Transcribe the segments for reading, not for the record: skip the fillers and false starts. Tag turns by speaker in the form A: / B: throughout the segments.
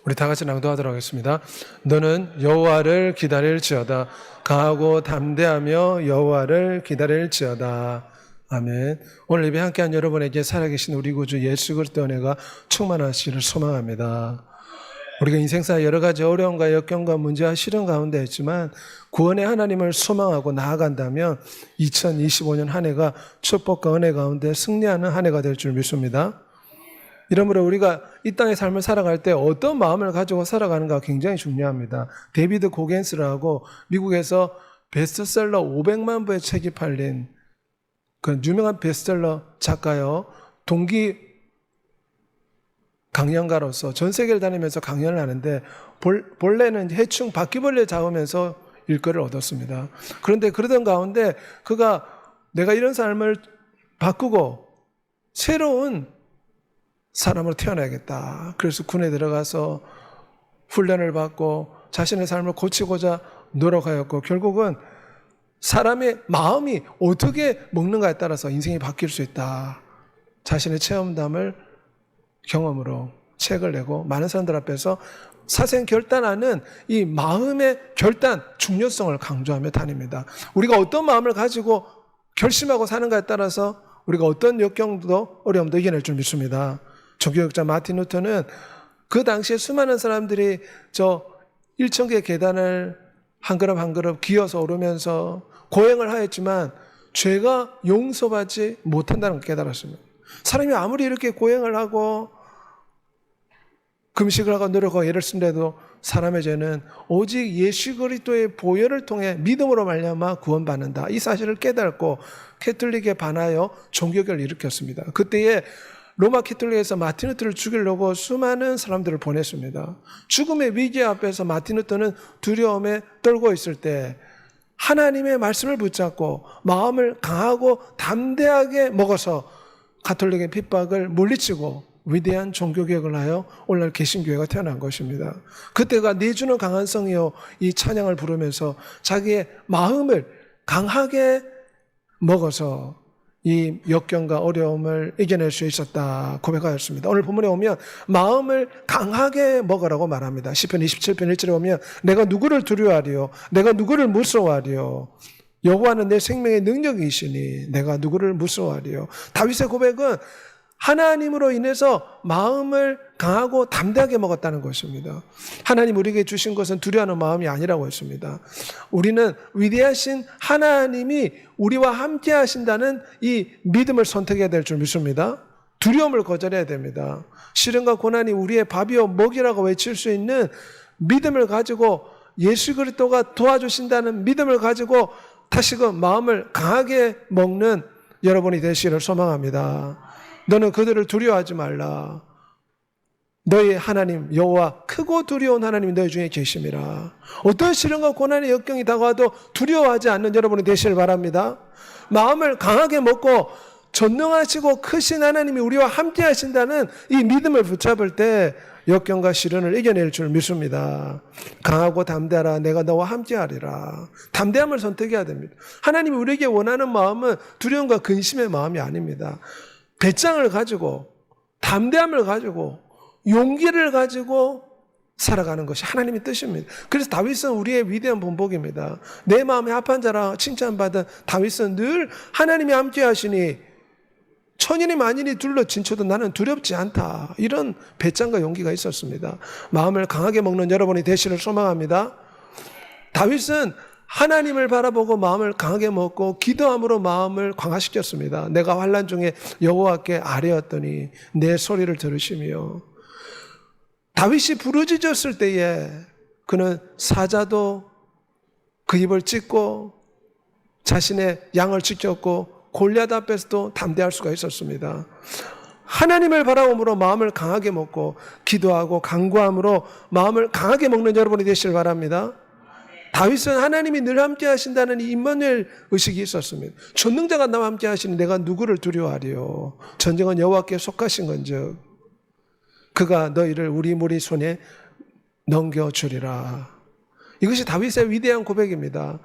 A: 우리 다 같이 낭독하도록 하겠습니다. 너는 여호와를 기다릴지어다. 강하고 담대하며 여호와를 기다릴지어다. 아멘. 오늘 예배 함께한 여러분에게 살아계신 우리 구주 예수 그리스도의 은혜가 충만하시기를 소망합니다. 우리가 인생사 여러 가지 어려움과 역경과 문제와 시련 가운데 있지만 구원의 하나님을 소망하고 나아간다면 2025년 한 해가 축복과 은혜 가운데 승리하는 한 해가 될 줄 믿습니다. 이러므로 우리가 이 땅의 삶을 살아갈 때 어떤 마음을 가지고 살아가는가 굉장히 중요합니다. 데이비드 고겐스라고 미국에서 베스트셀러 500만 부의 책이 팔린 그 유명한 베스트셀러 작가요. 동기 강연가로서 전 세계를 다니면서 강연을 하는데 본래는 해충 바퀴벌레 잡으면서 일거리를 얻었습니다. 그런데 그러던 가운데 그가 내가 이런 삶을 바꾸고 새로운 사람으로 태어나야겠다. 그래서 군에 들어가서 훈련을 받고 자신의 삶을 고치고자 노력하였고 결국은 사람의 마음이 어떻게 먹는가에 따라서 인생이 바뀔 수 있다. 자신의 체험담을 경험으로 책을 내고 많은 사람들 앞에서 사생 결단하는 이 마음의 결단, 중요성을 강조하며 다닙니다. 우리가 어떤 마음을 가지고 결심하고 사는가에 따라서 우리가 어떤 역경도 어려움도 이겨낼 줄 믿습니다. 종교학자 마틴 루터는 그 당시에 수많은 사람들이 저 1,000개의 계단을 한 걸음 한 걸음 기어서 오르면서 고행을 하였지만 죄가 용서받지 못한다는 걸 깨달았습니다. 사람이 아무리 이렇게 고행을 하고 금식을 하고 노력하고 애를 쓴데도 사람의 죄는 오직 예수 그리스도의 보혈을 통해 믿음으로 말미암아 구원받는다. 이 사실을 깨닫고 캐톨릭에 반하여 종교개혁을 일으켰습니다. 그때에 로마 캐톨릭에서 마틴 루터를 죽이려고 수많은 사람들을 보냈습니다. 죽음의 위기 앞에서 마틴 루터는 두려움에 떨고 있을 때 하나님의 말씀을 붙잡고 마음을 강하고 담대하게 먹어서 가톨릭의 핍박을 물리치고 위대한 종교개혁을 하여 오늘날 개신교회가 태어난 것입니다. 그때가 내주는 강한 성이요 이 찬양을 부르면서 자기의 마음을 강하게 먹어서 이 역경과 어려움을 이겨낼 수 있었다 고백하였습니다. 오늘 본문에 오면 마음을 강하게 먹으라고 말합니다. 시편 27편 1절에 오면 내가 누구를 두려워하리요 내가 누구를 무서워하리요 여호와는 내 생명의 능력이시니 내가 누구를 무서워하리요. 다윗의 고백은 하나님으로 인해서 마음을 강하고 담대하게 먹었다는 것입니다. 하나님 우리에게 주신 것은 두려워하는 마음이 아니라고 했습니다. 우리는 위대하신 하나님이 우리와 함께 하신다는 이 믿음을 선택해야 될 줄 믿습니다. 두려움을 거절해야 됩니다. 시련과 고난이 우리의 밥이요 먹이라고 외칠 수 있는 믿음을 가지고 예수 그리스도가 도와주신다는 믿음을 가지고 다시금 마음을 강하게 먹는 여러분이 되시기를 소망합니다. 너는 그들을 두려워하지 말라. 너희 하나님 여호와 크고 두려운 하나님이 너희 중에 계심이라. 어떤 시련과 고난의 역경이 다가와도 두려워하지 않는 여러분이 되시길 바랍니다. 마음을 강하게 먹고 전능하시고 크신 하나님이 우리와 함께 하신다는 이 믿음을 붙잡을 때 역경과 시련을 이겨낼 줄 믿습니다. 강하고 담대하라. 내가 너와 함께 하리라. 담대함을 선택해야 됩니다. 하나님이 우리에게 원하는 마음은 두려움과 근심의 마음이 아닙니다. 배짱을 가지고 담대함을 가지고 용기를 가지고 살아가는 것이 하나님의 뜻입니다. 그래서 다윗은 우리의 위대한 본보기입니다. 내 마음에 합한 자라 칭찬받은 다윗은 늘 하나님이 함께 하시니 천인이 만인이 둘러 진쳐도 나는 두렵지 않다. 이런 배짱과 용기가 있었습니다. 마음을 강하게 먹는 여러분이 되시를 소망합니다. 다윗은 하나님을 바라보고 마음을 강하게 먹고 기도함으로 마음을 강화시켰습니다. 내가 환난 중에 여호와께 아뢰었더니 내 소리를 들으시며. 다윗이 부르짖었을 때에 그는 사자도 그 입을 찢고 자신의 양을 지켰고 골리앗 앞에서도 담대할 수가 있었습니다. 하나님을 바라봄으로 마음을 강하게 먹고 기도하고 간구함으로 마음을 강하게 먹는 여러분이 되시길 바랍니다. 다윗은 하나님이 늘 함께 하신다는 이 임마누엘 의식이 있었습니다. 전능자가 나와 함께 하시니 내가 누구를 두려워하리요. 전쟁은 여호와께 속하신 건즉 그가 너희를 우리 무리 손에 넘겨주리라. 이것이 다윗의 위대한 고백입니다.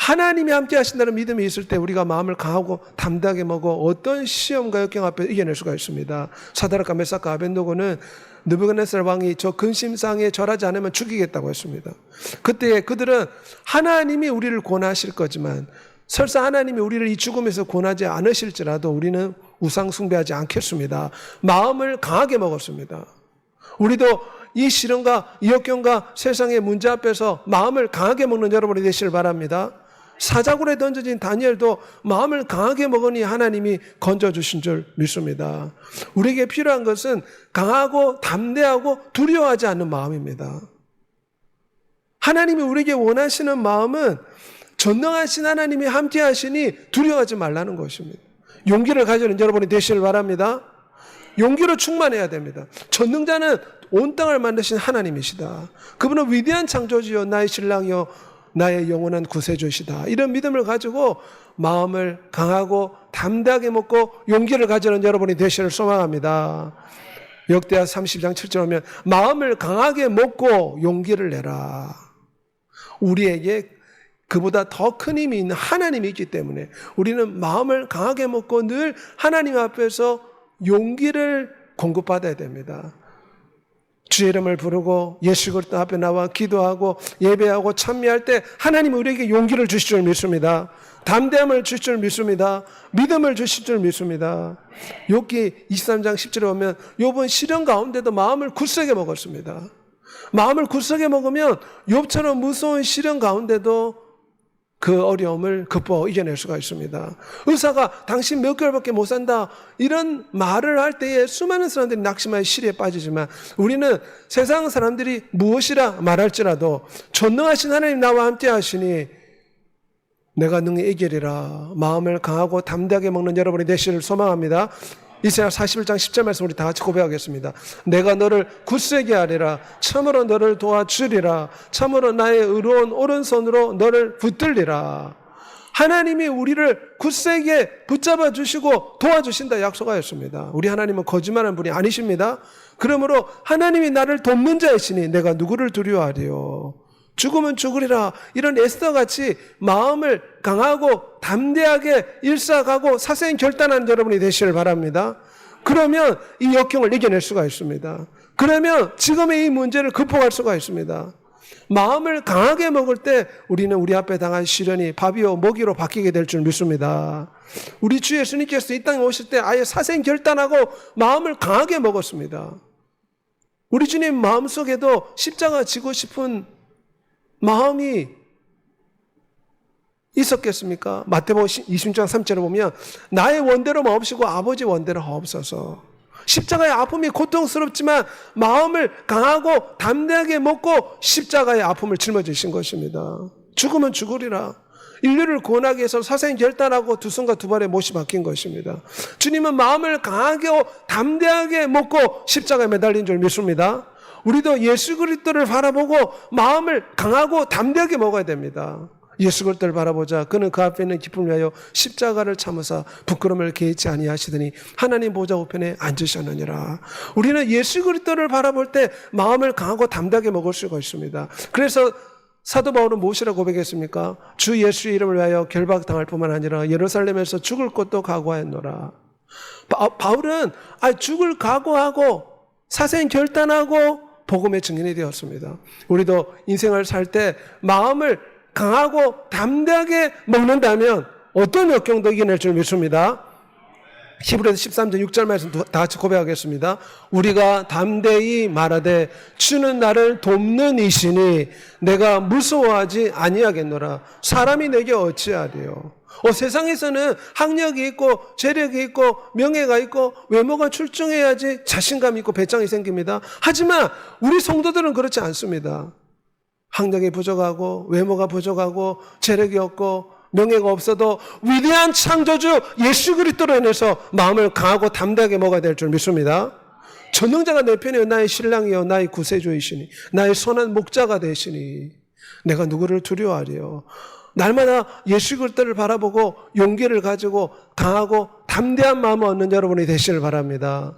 A: 하나님이 함께 하신다는 믿음이 있을 때 우리가 마음을 강하고 담대하게 먹어 어떤 시험과 역경 앞에 이겨낼 수가 있습니다. 사드락과 메삭과 아벤노고는 느부갓네살 왕이 저 근심상에 절하지 않으면 죽이겠다고 했습니다. 그때 그들은 하나님이 우리를 권하실 거지만 설사 하나님이 우리를 이 죽음에서 권하지 않으실지라도 우리는 우상 숭배하지 않겠습니다. 마음을 강하게 먹었습니다. 우리도 이 시련과 이 역경과 세상의 문제 앞에서 마음을 강하게 먹는 여러분이 되시길 바랍니다. 사자굴에 던져진 다니엘도 마음을 강하게 먹으니 하나님이 건져주신 줄 믿습니다. 우리에게 필요한 것은 강하고 담대하고 두려워하지 않는 마음입니다. 하나님이 우리에게 원하시는 마음은 전능하신 하나님이 함께 하시니 두려워하지 말라는 것입니다. 용기를 가지는 여러분이 되시길 바랍니다. 용기로 충만해야 됩니다. 전능자는 온 땅을 만드신 하나님이시다. 그분은 위대한 창조주요 나의 신랑이요 나의 영원한 구세주시다. 이런 믿음을 가지고 마음을 강하고 담대하게 먹고 용기를 가지는 여러분이 되시기를 소망합니다. 역대하 30장 7절 보면 마음을 강하게 먹고 용기를 내라. 우리에게 그보다 더 큰 힘이 있는 하나님이 있기 때문에 우리는 마음을 강하게 먹고 늘 하나님 앞에서 용기를 공급받아야 됩니다. 주의 이름을 부르고 예수 그리스도 앞에 나와 기도하고 예배하고 찬미할 때 하나님이 우리에게 용기를 주실 줄 믿습니다. 담대함을 주실 줄 믿습니다. 믿음을 주실 줄 믿습니다. 욥기 23장 10절에 보면 욥은 시련 가운데도 마음을 굳세게 먹었습니다. 마음을 굳세게 먹으면 욥처럼 무서운 시련 가운데도 그 어려움을 극복하고 이겨낼 수가 있습니다. 의사가 당신 몇 개월밖에 못 산다 이런 말을 할 때에 수많은 사람들이 낙심하여 시리에 빠지지만 우리는 세상 사람들이 무엇이라 말할지라도 전능하신 하나님 나와 함께 하시니 내가 능히 이기리라. 마음을 강하고 담대하게 먹는 여러분이 되시기를 소망합니다. 이사야 41장 10절 말씀 우리 다 같이 고백하겠습니다. 내가 너를 굳세게 하리라. 참으로 너를 도와주리라. 참으로 나의 의로운 오른손으로 너를 붙들리라. 하나님이 우리를 굳세게 붙잡아 주시고 도와주신다 약속하였습니다. 우리 하나님은 거짓말하는 분이 아니십니다. 그러므로 하나님이 나를 돕는 자이시니 내가 누구를 두려워하리요. 죽으면 죽으리라. 이런 에스더같이 마음을 강하고 담대하게 일사가고 사생 결단한 여러분이 되시길 바랍니다. 그러면 이 역경을 이겨낼 수가 있습니다. 그러면 지금의 이 문제를 극복할 수가 있습니다. 마음을 강하게 먹을 때 우리는 우리 앞에 당한 시련이 밥이요 먹이로 바뀌게 될 줄 믿습니다. 우리 주 예수님께서 이 땅에 오실 때 아예 사생 결단하고 마음을 강하게 먹었습니다. 우리 주님 마음속에도 십자가 지고 싶은 마음이 있었겠습니까? 마태복음 26장 3절을 보면 나의 원대로 마옵시고 아버지 원대로 하옵소서. 십자가의 아픔이 고통스럽지만 마음을 강하고 담대하게 먹고 십자가의 아픔을 짊어지신 것입니다. 죽으면 죽으리라. 인류를 구원하기 위해서 사생 결단하고 두 손과 두 발에 못이 박힌 것입니다. 주님은 마음을 강하게 담대하게 먹고 십자가에 매달린 줄 믿습니다. 우리도 예수 그리스도를 바라보고 마음을 강하고 담대하게 먹어야 됩니다. 예수 그리스도를 바라보자. 그는 그 앞에 있는 기쁨을 위하여 십자가를 참으사 부끄러움을 개의치 아니하시더니 하나님 보좌 우편에 앉으셨느니라. 우리는 예수 그리스도를 바라볼 때 마음을 강하고 담대하게 먹을 수가 있습니다. 그래서 사도 바울은 무엇이라고 고백했습니까? 주 예수의 이름을 위하여 결박당할 뿐만 아니라 예루살렘에서 죽을 것도 각오하였노라. 바울은 죽을 각오하고 사생 결단하고 복음의 증인이 되었습니다. 우리도 인생을 살 때 마음을 강하고 담대하게 먹는다면 어떤 역경도 이겨낼 줄 믿습니다. 히브리서 13장 6절 말씀 다 같이 고백하겠습니다. 우리가 담대히 말하되 주는 나를 돕는 이시니 내가 무서워하지 아니하겠노라. 사람이 내게 어찌하리요. 세상에서는 학력이 있고 재력이 있고 명예가 있고 외모가 출중해야지 자신감 있고 배짱이 생깁니다. 하지만 우리 성도들은 그렇지 않습니다. 학력이 부족하고 외모가 부족하고 재력이 없고 명예가 없어도 위대한 창조주 예수 그리스도로 인해서 마음을 강하고 담대하게 먹어야 될 줄 믿습니다. 전능자가 내 편이요 나의 신랑이요 나의 구세주이시니 나의 선한 목자가 되시니 내가 누구를 두려워하리요. 날마다 예수 그리스도를 바라보고 용기를 가지고 강하고 담대한 마음을 얻는 여러분이 되시길 바랍니다.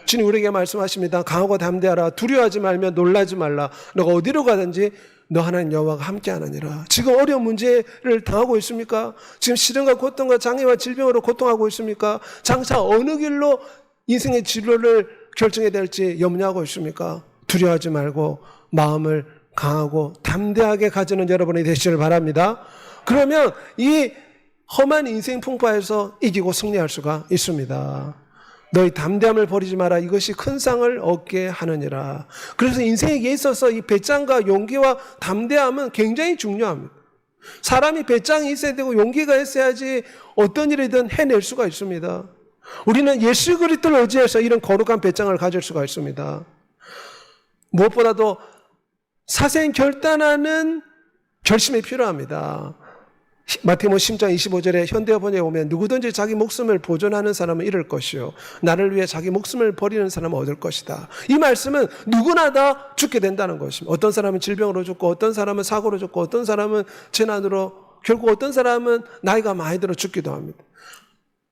A: 주님 우리에게 말씀하십니다. 강하고 담대하라. 두려워하지 말며 놀라지 말라. 너가 어디로 가든지 너 하나님 여호와가 함께하느니라. 지금 어려운 문제를 당하고 있습니까? 지금 시련과 고통과 장애와 질병으로 고통하고 있습니까? 장차 어느 길로 인생의 진로를 결정해야 될지 염려하고 있습니까? 두려워하지 말고 마음을 강하고 담대하게 가지는 여러분이 되시길 바랍니다. 그러면 이 험한 인생 풍파에서 이기고 승리할 수가 있습니다. 너희 담대함을 버리지 마라. 이것이 큰 상을 얻게 하느니라. 그래서 인생에 있어서 이 배짱과 용기와 담대함은 굉장히 중요합니다. 사람이 배짱이 있어야 되고 용기가 있어야지 어떤 일이든 해낼 수가 있습니다. 우리는 예수 그리스도를 의지해서 이런 거룩한 배짱을 가질 수가 있습니다. 무엇보다도 사생 결단하는 결심이 필요합니다. 마태복음 10장 25절에 현대어번역에 보면 누구든지 자기 목숨을 보존하는 사람은 잃을 것이요 나를 위해 자기 목숨을 버리는 사람은 얻을 것이다. 이 말씀은 누구나 다 죽게 된다는 것입니다. 어떤 사람은 질병으로 죽고 어떤 사람은 사고로 죽고 어떤 사람은 재난으로 결국 어떤 사람은 나이가 많이 들어 죽기도 합니다.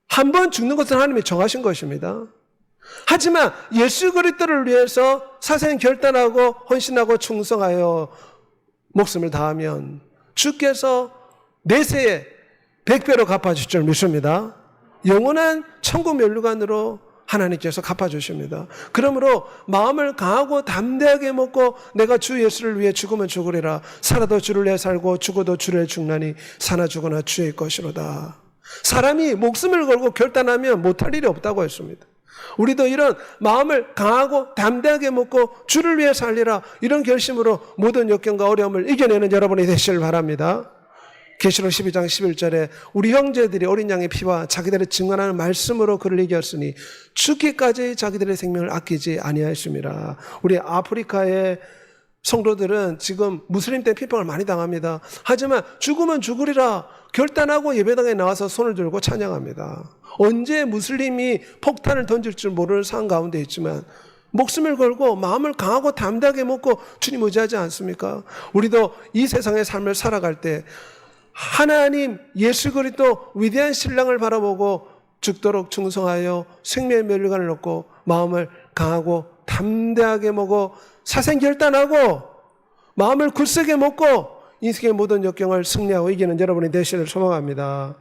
A: 한 번 죽는 것은 하나님이 정하신 것입니다. 하지만 예수 그리스도를 위해서 사생 결단하고 헌신하고 충성하여 목숨을 다하면 주께서 내세에 100배로 갚아주실 줄 믿습니다. 영원한 천국 면류관으로 하나님께서 갚아주십니다. 그러므로 마음을 강하고 담대하게 먹고 내가 주 예수를 위해 죽으면 죽으리라. 살아도 주를 위해 살고 죽어도 주를 위해 죽나니 사나 죽으나 주의 것이로다. 사람이 목숨을 걸고 결단하면 못할 일이 없다고 했습니다. 우리도 이런 마음을 강하고 담대하게 먹고 주를 위해 살리라. 이런 결심으로 모든 역경과 어려움을 이겨내는 여러분이 되시길 바랍니다. 계시록 12장 11절에 우리 형제들이 어린 양의 피와 자기들의 증언하는 말씀으로 그를 이겼으니 죽기까지 자기들의 생명을 아끼지 아니하였습니다. 우리 아프리카의 성도들은 지금 무슬림 때문에 핍박을 많이 당합니다. 하지만 죽으면 죽으리라 결단하고 예배당에 나와서 손을 들고 찬양합니다. 언제 무슬림이 폭탄을 던질 줄 모르는 상황 가운데 있지만 목숨을 걸고 마음을 강하고 담대하게 먹고 주님 의지하지 않습니까? 우리도 이 세상의 삶을 살아갈 때 하나님 예수 그리스도 위대한 신랑을 바라보고 죽도록 충성하여 생명의 면류관을 얻고 마음을 강하고 담대하게 먹어 사생결단하고 마음을 굳세게 먹고 인생의 모든 역경을 승리하고 이기는 여러분이 되시기를 소망합니다.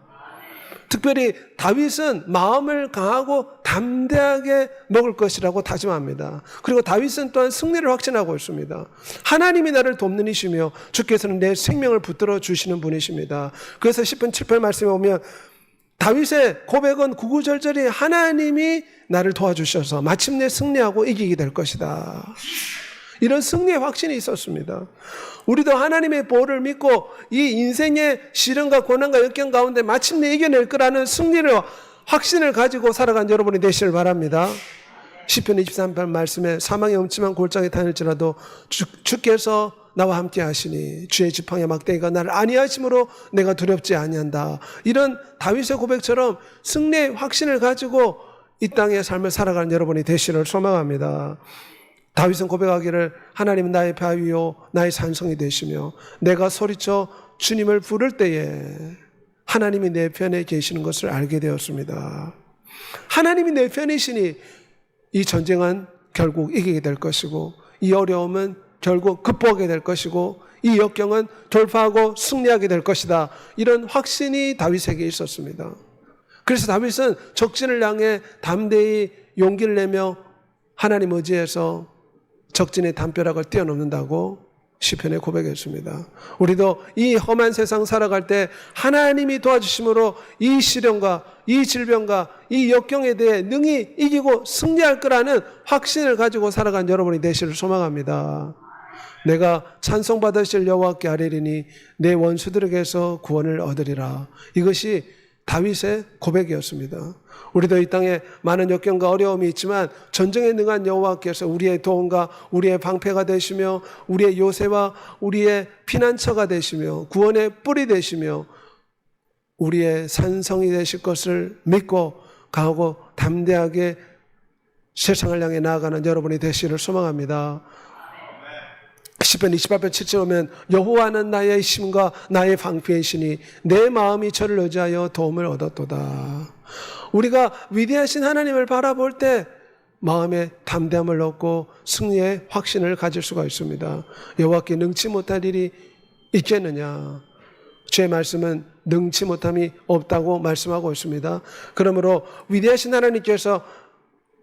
A: 특별히 다윗은 마음을 강하고 담대하게 먹을 것이라고 다짐합니다. 그리고 다윗은 또한 승리를 확신하고 있습니다. 하나님이 나를 돕는 이시며 주께서는 내 생명을 붙들어 주시는 분이십니다. 그래서 10편 7편 말씀에 보면 다윗의 고백은 구구절절히 하나님이 나를 도와주셔서 마침내 승리하고 이기게 될 것이다. 이런 승리의 확신이 있었습니다. 우리도 하나님의 보호를 믿고 이 인생의 시련과 고난과 역경 가운데 마침내 이겨낼 거라는 승리를 확신을 가지고 살아간 여러분이 되시길 바랍니다. 시편 23편 말씀에 사망의 음침한 골짜기 다닐지라도 주께서 나와 함께 하시니 주의 지팡이 막대기가 나를 안위하심으로 내가 두렵지 아니한다. 이런 다윗의 고백처럼 승리의 확신을 가지고 이 땅의 삶을 살아가는 여러분이 되시기를 소망합니다. 다윗은 고백하기를 하나님은 나의 바위요 나의 산성이 되시며 내가 소리쳐 주님을 부를 때에 하나님이 내 편에 계시는 것을 알게 되었습니다. 하나님이 내 편이시니 이 전쟁은 결국 이기게 될 것이고 이 어려움은 결국 극복하게 될 것이고 이 역경은 돌파하고 승리하게 될 것이다. 이런 확신이 다윗에게 있었습니다. 그래서 다윗은 적진을 향해 담대히 용기를 내며 하나님 의지해서 적진의 담벼락을 뛰어넘는다고 시편에 고백했습니다. 우리도 이 험한 세상 살아갈 때 하나님이 도와주심으로 이 시련과 이 질병과 이 역경에 대해 능히 이기고 승리할 거라는 확신을 가지고 살아간 여러분이 되시기를 소망합니다. 내가 찬송받으실 여호와께 아뢰리니 내 원수들에게서 구원을 얻으리라. 이것이 다윗의 고백이었습니다. 우리도 이 땅에 많은 역경과 어려움이 있지만 전쟁에 능한 여호와께서 우리의 도움과 우리의 방패가 되시며 우리의 요새와 우리의 피난처가 되시며 구원의 뿔이 되시며 우리의 산성이 되실 것을 믿고 강하고 담대하게 세상을 향해 나아가는 여러분이 되시기를 소망합니다. 시편 28편 7절 보면 여호와는 나의 힘과 나의 방패이시니 내 마음이 저를 의지하여 도움을 얻었도다. 우리가 위대하신 하나님을 바라볼 때 마음에 담대함을 얻고 승리의 확신을 가질 수가 있습니다. 여호와께 능치 못할 일이 있겠느냐? 주의 말씀은 능치 못함이 없다고 말씀하고 있습니다. 그러므로 위대하신 하나님께서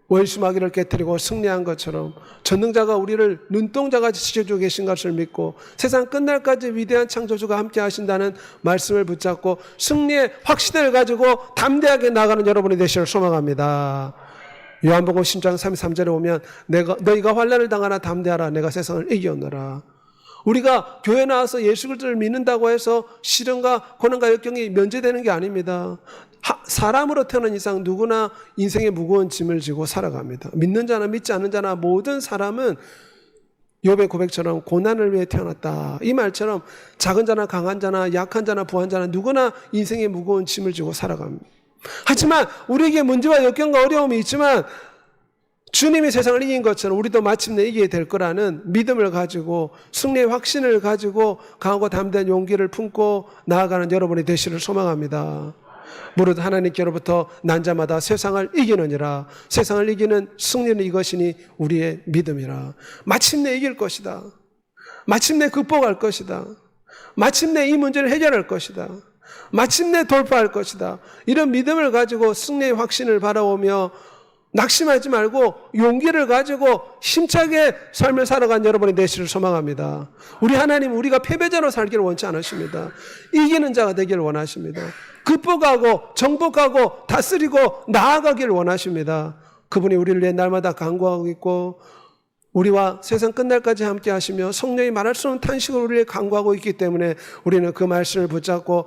A: 원수마귀를 깨뜨리고 승리한 것처럼 전능자가 우리를 눈동자같이 지켜주고 계신 것을 믿고 세상 끝날까지 위대한 창조주가 함께 하신다는 말씀을 붙잡고 승리의 확신을 가지고 담대하게 나가는 여러분이 되시기를 소망합니다. 요한복음 10장 33절에 오면 너희가 환난을 당하나 담대하라, 내가 세상을 이겼노라. 우리가 교회 나와서 예수 그리스도를 믿는다고 해서 시련과 고난과 역경이 면제되는 게 아닙니다. 사람으로 태어난 이상 누구나 인생의 무거운 짐을 지고 살아갑니다. 믿는 자나 믿지 않는 자나 모든 사람은 욥의 고백처럼 고난을 위해 태어났다. 이 말처럼 작은 자나 강한 자나 약한 자나 부한 자나 누구나 인생의 무거운 짐을 지고 살아갑니다. 하지만 우리에게 문제와 역경과 어려움이 있지만 주님이 세상을 이긴 것처럼 우리도 마침내 이기게 될 거라는 믿음을 가지고 승리의 확신을 가지고 강하고 담대한 용기를 품고 나아가는 여러분이 되시기를 소망합니다. 무릇 하나님께로부터 난 자마다 세상을 이기느니라. 세상을 이기는 승리는 이것이니 우리의 믿음이라. 마침내 이길 것이다. 마침내 극복할 것이다. 마침내 이 문제를 해결할 것이다. 마침내 돌파할 것이다. 이런 믿음을 가지고 승리의 확신을 바라보며 낙심하지 말고 용기를 가지고 힘차게 삶을 살아간 여러분이 되시기를 소망합니다. 우리 하나님, 우리가 패배자로 살기를 원치 않으십니다. 이기는 자가 되기를 원하십니다. 극복하고 정복하고 다스리고 나아가기를 원하십니다. 그분이 우리를 위해 날마다 간구하고 있고 우리와 세상 끝날까지 함께 하시며 성령이 말할 수 없는 탄식을 우리를 간구하고 있기 때문에 우리는 그 말씀을 붙잡고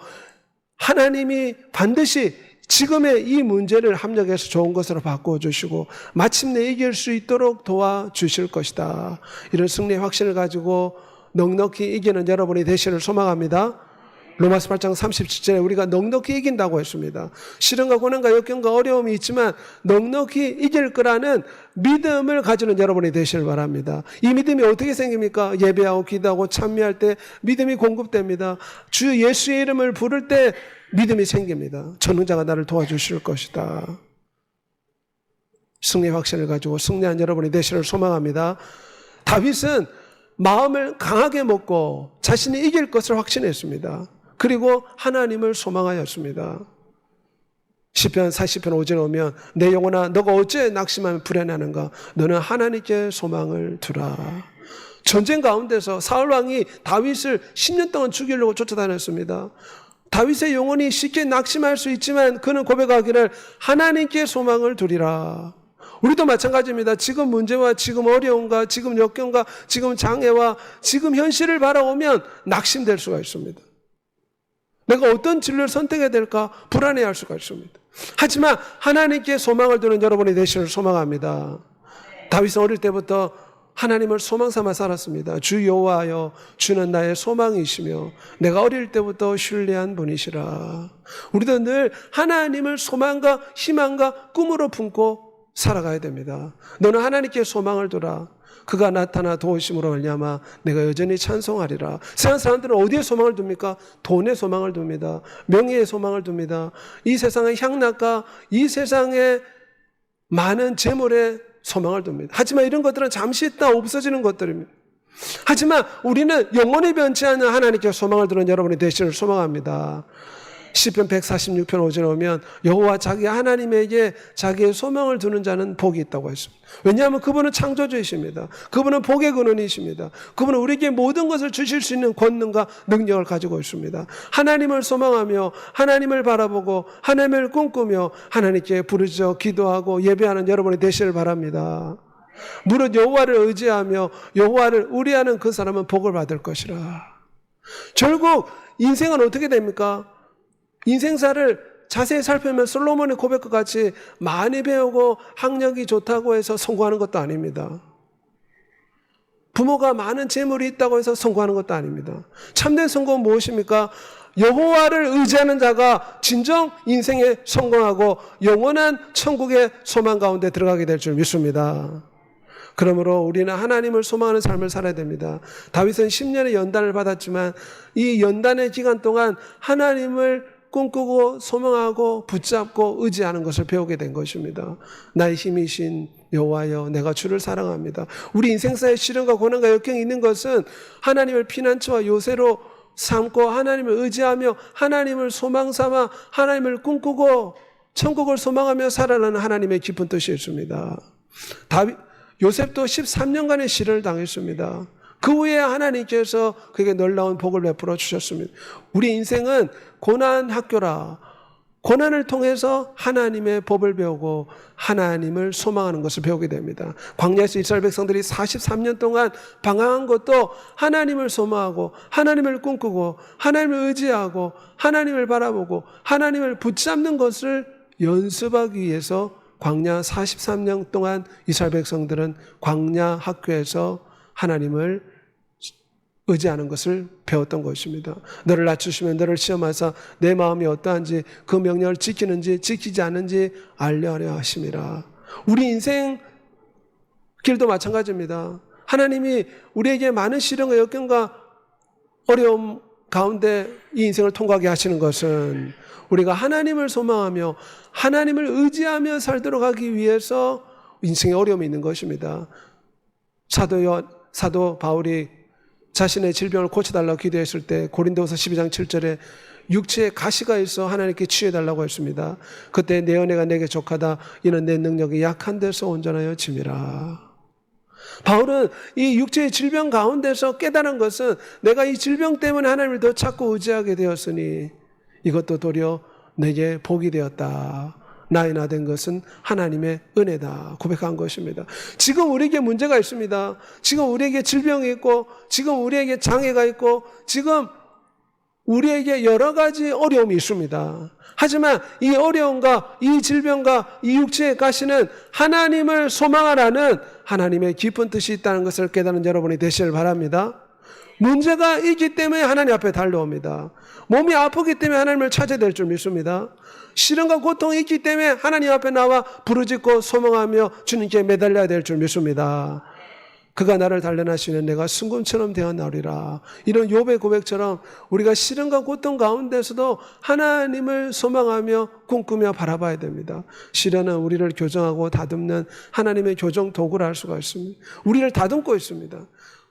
A: 하나님이 반드시 지금의 이 문제를 합력해서 좋은 것으로 바꿔주시고 마침내 이길 수 있도록 도와주실 것이다. 이런 승리의 확신을 가지고 넉넉히 이기는 여러분이 되시기를 소망합니다. 로마서 8장 37절에 우리가 넉넉히 이긴다고 했습니다. 시련과 고난과 역경과 어려움이 있지만 넉넉히 이길 거라는 믿음을 가지는 여러분이 되시길 바랍니다. 이 믿음이 어떻게 생깁니까? 예배하고 기도하고 참여할 때 믿음이 공급됩니다. 주 예수의 이름을 부를 때 믿음이 생깁니다. 전능자가 나를 도와주실 것이다. 승리의 확신을 가지고 승리한 여러분이 되시기를 소망합니다. 다윗은 마음을 강하게 먹고 자신이 이길 것을 확신했습니다. 그리고 하나님을 소망하였습니다. 시편 40편 5절에 오면 내 영혼아 너가 어째 낙심하며 불안하는가? 너는 하나님께 소망을 두라. 전쟁 가운데서 사울 왕이 다윗을 10년 동안 죽이려고 쫓아다녔습니다. 다윗의 영혼이 쉽게 낙심할 수 있지만 그는 고백하기를 하나님께 소망을 두리라. 우리도 마찬가지입니다. 지금 문제와 지금 어려움과 지금 역경과 지금 장애와 지금 현실을 바라보면 낙심될 수가 있습니다. 내가 어떤 진로를 선택해야 될까 불안해할 수가 있습니다. 하지만 하나님께 소망을 두는 여러분이 되시기를 소망합니다. 다윗은 어릴 때부터 하나님을 소망 삼아 살았습니다. 주 여호와여 주는 나의 소망이시며 내가 어릴 때부터 신뢰한 분이시라. 우리도 늘 하나님을 소망과 희망과 꿈으로 품고 살아가야 됩니다. 너는 하나님께 소망을 두라. 그가 나타나 도우심으로 말미암아 내가 여전히 찬송하리라. 세상 사람들은 어디에 소망을 둡니까? 돈에 소망을 둡니다. 명예에 소망을 둡니다. 이 세상의 향락과 이 세상의 많은 재물에 소망을 둡니다. 하지만 이런 것들은 잠시 있다 없어지는 것들입니다. 하지만 우리는 영원히 변치 않는 하나님께 소망을 두는 여러분이 되시기를 소망합니다. 시편 146편 5절에 오면 여호와 자기 하나님에게 자기의 소망을 두는 자는 복이 있다고 했습니다. 왜냐하면 그분은 창조주이십니다. 그분은 복의 근원이십니다. 그분은 우리에게 모든 것을 주실 수 있는 권능과 능력을 가지고 있습니다. 하나님을 소망하며 하나님을 바라보고 하나님을 꿈꾸며 하나님께 부르짖어 기도하고 예배하는 여러분이 되시길 바랍니다. 무릇 여호와를 의지하며 여호와를 의뢰하는 그 사람은 복을 받을 것이라. 결국 인생은 어떻게 됩니까? 인생사를 자세히 살펴보면 솔로몬의 고백과 같이 많이 배우고 학력이 좋다고 해서 성공하는 것도 아닙니다. 부모가 많은 재물이 있다고 해서 성공하는 것도 아닙니다. 참된 성공은 무엇입니까? 여호와를 의지하는 자가 진정 인생에 성공하고 영원한 천국의 소망 가운데 들어가게 될 줄 믿습니다. 그러므로 우리는 하나님을 소망하는 삶을 살아야 됩니다. 다윗은 10년의 연단을 받았지만 이 연단의 기간 동안 하나님을 꿈꾸고 소망하고 붙잡고 의지하는 것을 배우게 된 것입니다. 나의 힘이신 여호와여, 내가 주를 사랑합니다. 우리 인생사에 시련과 고난과 역경이 있는 것은 하나님을 피난처와 요새로 삼고 하나님을 의지하며 하나님을 소망 삼아 하나님을 꿈꾸고 천국을 소망하며 살아가는 하나님의 깊은 뜻이 있습니다. 요셉도 13년간의 시련을 당했습니다. 그 후에 하나님께서 그에게 놀라운 복을 베풀어 주셨습니다. 우리 인생은 고난 학교라. 고난을 통해서 하나님의 법을 배우고 하나님을 소망하는 것을 배우게 됩니다. 광야에서 이스라엘 백성들이 43년 동안 방황한 것도 하나님을 소망하고 하나님을 꿈꾸고 하나님을 의지하고 하나님을 바라보고 하나님을 붙잡는 것을 연습하기 위해서 광야 43년 동안 이스라엘 백성들은 광야 학교에서 하나님을 의지하는 것을 배웠던 것입니다. 너를 낮추시면 너를 시험하사 내 마음이 어떠한지 그 명령을 지키는지 지키지 않는지 알려하려 하심이라. 우리 인생 길도 마찬가지입니다. 하나님이 우리에게 많은 시련과 역경과 어려움 가운데 이 인생을 통과하게 하시는 것은 우리가 하나님을 소망하며 하나님을 의지하며 살도록 하기 위해서 인생에 어려움이 있는 것입니다. 사도 바울이 자신의 질병을 고쳐달라고 기도했을 때 고린도후서 12장 7절에 육체에 가시가 있어 하나님께 취해달라고 했습니다. 그때 내 은혜가 내게 족하다. 이는 내 능력이 약한 데서 온전하여 짐이라. 바울은 이 육체의 질병 가운데서 깨달은 것은 내가 이 질병 때문에 하나님을 더 찾고 의지하게 되었으니 이것도 도리어 내게 복이 되었다. 나의 나 된 것은 하나님의 은혜다 고백한 것입니다. 지금 우리에게 문제가 있습니다. 지금 우리에게 질병이 있고 지금 우리에게 장애가 있고 지금 우리에게 여러 가지 어려움이 있습니다. 하지만 이 어려움과 이 질병과 이 육체의 가시는 하나님을 소망하라는 하나님의 깊은 뜻이 있다는 것을 깨닫는 여러분이 되시길 바랍니다. 문제가 있기 때문에 하나님 앞에 달려옵니다. 몸이 아프기 때문에 하나님을 찾아야 될 줄 믿습니다. 시련과 고통이 있기 때문에 하나님 앞에 나와 부르짖고 소망하며 주님께 매달려야 될 줄 믿습니다. 그가 나를 단련하시는 내가 순금처럼 되어나오리라. 이런 욥의 고백처럼 우리가 시련과 고통 가운데서도 하나님을 소망하며 꿈꾸며 바라봐야 됩니다. 시련은 우리를 교정하고 다듬는 하나님의 교정 도구라 할 수가 있습니다. 우리를 다듬고 있습니다.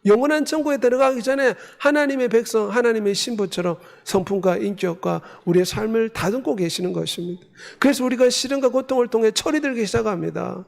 A: 영원한 천국에 들어가기 전에 하나님의 백성, 하나님의 신부처럼 성품과 인격과 우리의 삶을 다듬고 계시는 것입니다. 그래서 우리가 시련과 고통을 통해 철이 들기 시작합니다.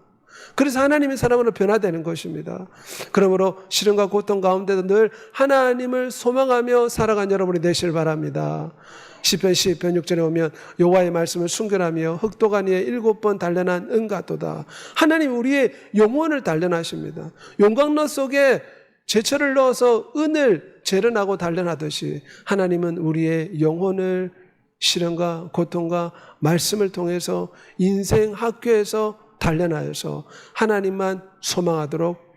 A: 그래서 하나님의 사람으로 변화되는 것입니다. 그러므로 시련과 고통 가운데도 늘 하나님을 소망하며 살아간 여러분이 되시길 바랍니다. 시편 6절에 오면 여호와의 말씀을 순결하며 흑도가니에 7번 단련한 은같도다. 하나님 우리의 영혼을 단련하십니다. 용광로 속에 제철을 넣어서 은을 재련하고 단련하듯이 하나님은 우리의 영혼을 시련과 고통과 말씀을 통해서 인생 학교에서 단련하여서 하나님만 소망하도록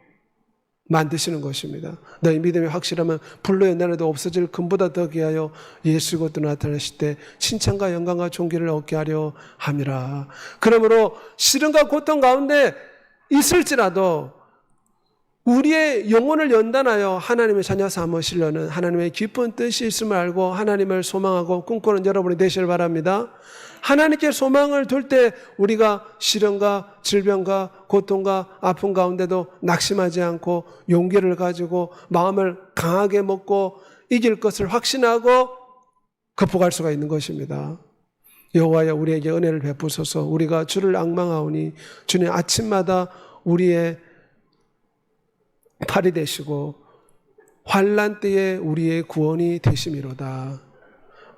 A: 만드시는 것입니다. 너희 믿음이 확실하면 불로 연단해도 없어질 금보다 더 귀하여 예수 그리스도 나타나실 때 칭찬과 영광과 존귀를 얻게 하려 함이라. 그러므로 시련과 고통 가운데 있을지라도 우리의 영혼을 연단하여 하나님의 자녀 삼으시려는 하나님의 깊은 뜻이 있음을 알고 하나님을 소망하고 꿈꾸는 여러분이 되시길 바랍니다. 하나님께 소망을 둘 때 우리가 시련과 질병과 고통과 아픔 가운데도 낙심하지 않고 용기를 가지고 마음을 강하게 먹고 이길 것을 확신하고 극복할 수가 있는 것입니다. 여호와여 우리에게 은혜를 베푸소서. 우리가 주를 앙망하오니 주님 아침마다 우리의 팔이 되시고 환난 때에 우리의 구원이 되심이로다.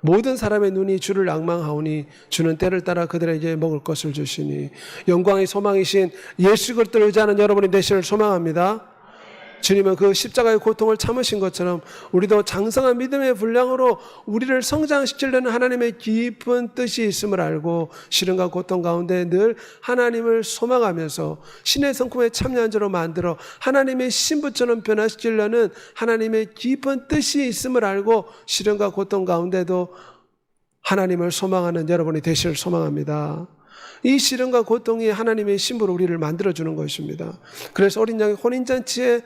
A: 모든 사람의 눈이 주를 앙망하오니 주는 때를 따라 그들에게 먹을 것을 주시니 영광의 소망이신 예수 그리스도를 의지하는 여러분이 되시기를 소망합니다. 주님은 그 십자가의 고통을 참으신 것처럼 우리도 장성한 믿음의 분량으로 우리를 성장시키려는 하나님의 깊은 뜻이 있음을 알고 시련과 고통 가운데 늘 하나님을 소망하면서 신의 성품에 참여한 자로 만들어 하나님의 신부처럼 변화시키려는 하나님의 깊은 뜻이 있음을 알고 시련과 고통 가운데도 하나님을 소망하는 여러분이 되시길 소망합니다. 이 시련과 고통이 하나님의 신부로 우리를 만들어주는 것입니다. 그래서 어린 양의 혼인잔치에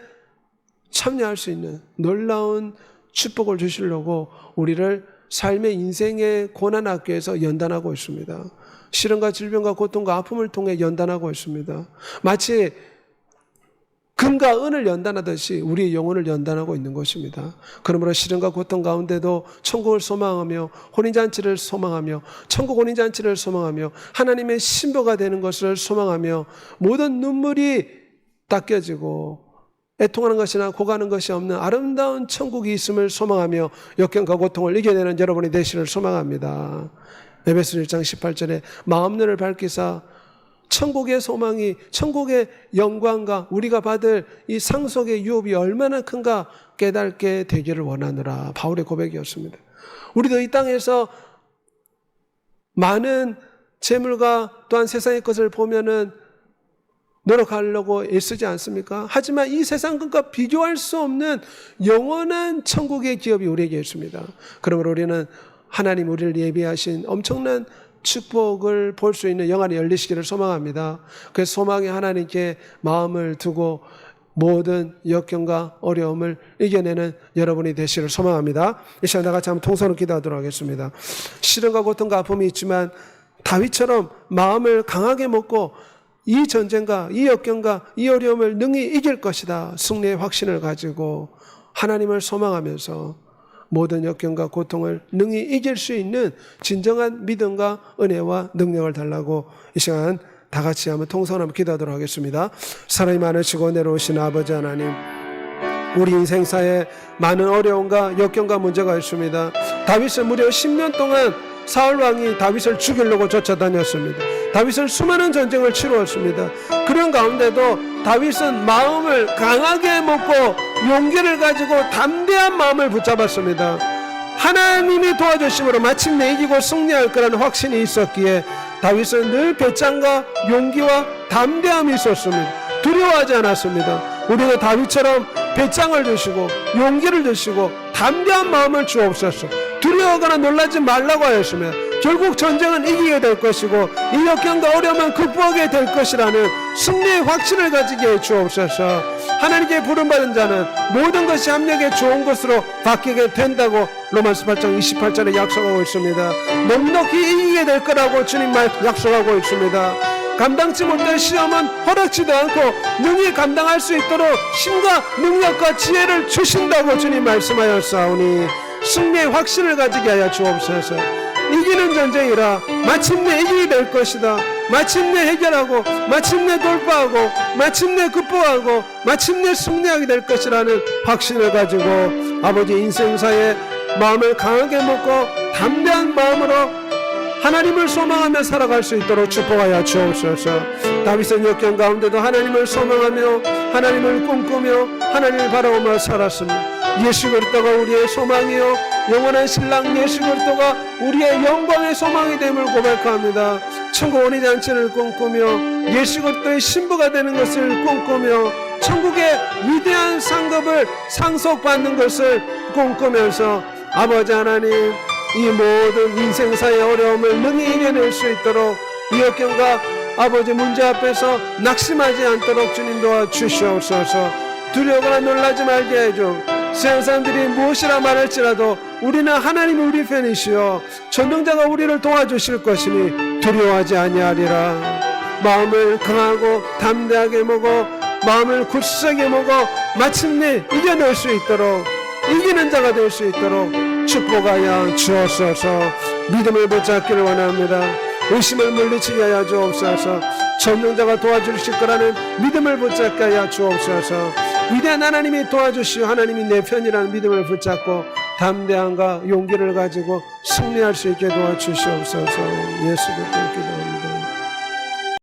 A: 참여할 수 있는 놀라운 축복을 주시려고 우리를 삶의 인생의 고난학교에서 연단하고 있습니다. 시련과 질병과 고통과 아픔을 통해 연단하고 있습니다. 마치 금과 은을 연단하듯이 우리의 영혼을 연단하고 있는 것입니다. 그러므로 시련과 고통 가운데도 천국을 소망하며 혼인잔치를 소망하며 천국 혼인잔치를 소망하며 하나님의 신부가 되는 것을 소망하며 모든 눈물이 닦여지고 애통하는 것이나 고가는 것이 없는 아름다운 천국이 있음을 소망하며 역경과 고통을 이겨내는 여러분이 되시를 소망합니다. 에베소 1장 18절에 마음눈을 밝히사 천국의 소망이, 천국의 영광과 우리가 받을 이 상속의 유업이 얼마나 큰가 깨닫게 되기를 원하노라. 바울의 고백이었습니다. 우리도 이 땅에서 많은 재물과 또한 세상의 것을 보면은 노력하려고 애쓰지 않습니까? 하지만 이 세상 것과 비교할 수 없는 영원한 천국의 기업이 우리에게 있습니다. 그러므로 우리는 하나님 우리를 예비하신 엄청난 축복을 볼 수 있는 영안이 열리시기를 소망합니다. 그 소망에 하나님께 마음을 두고 모든 역경과 어려움을 이겨내는 여러분이 되시기를 소망합니다. 이 시간 다 같이 한번 통성으로 기도하도록 하겠습니다. 시련과 고통과 아픔이 있지만 다윗처럼 마음을 강하게 먹고 이 전쟁과 이 역경과 이 어려움을 능히 이길 것이다. 승리의 확신을 가지고 하나님을 소망하면서 모든 역경과 고통을 능히 이길 수 있는 진정한 믿음과 은혜와 능력을 달라고 이 시간 다 같이 한번 통성을 한번 기도하도록 하겠습니다. 사랑이 많으시고 내려오신 아버지 하나님, 우리 인생사에 많은 어려움과 역경과 문제가 있습니다. 다윗은 무려 10년 동안 사울 왕이 다윗을 죽이려고 쫓아다녔습니다. 다윗은 수많은 전쟁을 치루었습니다. 그런 가운데도 다윗은 마음을 강하게 먹고 용기를 가지고 담대한 마음을 붙잡았습니다. 하나님이 도와주심으로 마침내 이기고 승리할 거라는 확신이 있었기에 다윗은 늘 배짱과 용기와 담대함이 있었습니다. 두려워하지 않았습니다. 우리도 다윗처럼 배짱을 주시고 용기를 주시고 담대한 마음을 주옵소서. 두려워하거나 놀라지 말라고 하였으며 결국 전쟁은 이기게 될 것이고 이 역경과 어려움은 극복하게 될 것이라는 승리의 확신을 가지게 해 주옵소서. 하나님께 부름받은 자는 모든 것이 합력에 좋은 것으로 바뀌게 된다고 로마서 8장 28절에 약속하고 있습니다. 넉넉히 이기게 될 거라고 주님 약속하고 있습니다. 감당치 못할 시험은 허락지도 않고 능히 감당할 수 있도록 힘과 능력과 지혜를 주신다고 주님 말씀하였사오니 승리의 확신을 가지게 하여 주옵소서. 이기는 전쟁이라 마침내 이기게 될 것이다. 마침내 해결하고 마침내 돌파하고 마침내 극복하고 마침내 승리하게 될 것이라는 확신을 가지고 아버지 인생사에 마음을 강하게 먹고 담대한 마음으로 하나님을 소망하며 살아갈 수 있도록 축복하여 주옵소서. 다윗은 역경 가운데도 하나님을 소망하며 하나님을 꿈꾸며 하나님을 바라보며 살았습니다. 예수 그리스도가 우리의 소망이요 영원한 신랑 예수 그리스도가 우리의 영광의 소망이 됨을 고백합니다. 천국 혼인잔치를 꿈꾸며 예수 그리스도의 신부가 되는 것을 꿈꾸며 천국의 위대한 상급을 상속받는 것을 꿈꾸면서 아버지 하나님, 이 모든 인생사의 어려움을 능히 이겨낼 수 있도록 이 역경과 아버지 문제 앞에서 낙심하지 않도록 주님 도와주시옵소서. 두려워하거나 놀라지 말게 해줘. 세상 사람들이 무엇이라 말할지라도 우리는 하나님이 우리 편이시여 전능자가 우리를 도와주실 것이니 두려워하지 아니하리라. 마음을 강하고 담대하게 먹어 마음을 굳세게 먹어 마침내 이겨낼 수 있도록 이기는 자가 될 수 있도록 축복하여 주옵소서. 믿음을 붙잡기를 원합니다. 의심을 물리치게 하여 주옵소서. 전능자가 도와주실 거라는 믿음을 붙잡게 하여 주옵소서. 위대한 하나님이 도와주시오 하나님이 내 편이라는 믿음을 붙잡고 담대함과 용기를 가지고 승리할 수 있게 도와주시옵소서. 예수 그리스도로 기도합니다.